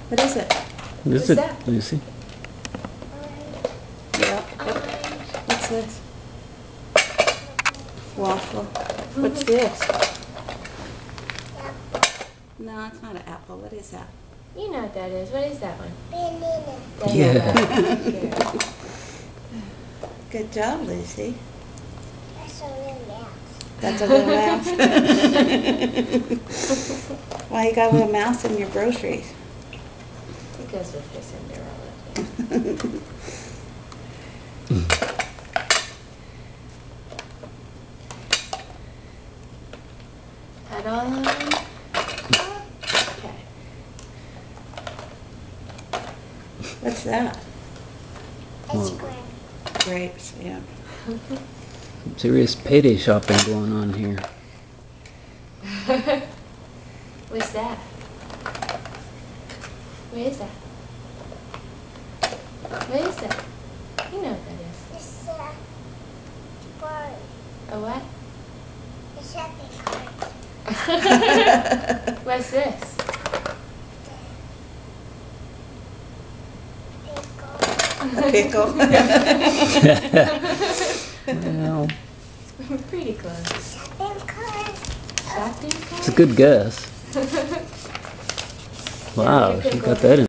What is it? What's it, that? Lucy? Yeah. What's this? Waffle. What's this? No, it's not an apple. What is that? You know what that is. What is that one? Banana. Banana. Yeah. Good job, Lucy. That's a little mouse. That's a little mouse. Why you got a little mouse in your groceries? Because with your Cinderella. Had all of them? Okay. What's that? Ice Well, cream. Grapes, yeah. Some serious payday shopping going on here. What's that? What is that? What is that? You know what that is. It's a bird. A what? It's a big bird. What's this? Pickle. A pickle. Well, Pretty close. Shopping cart. Shopping it's a good guess. Wow, she got that in.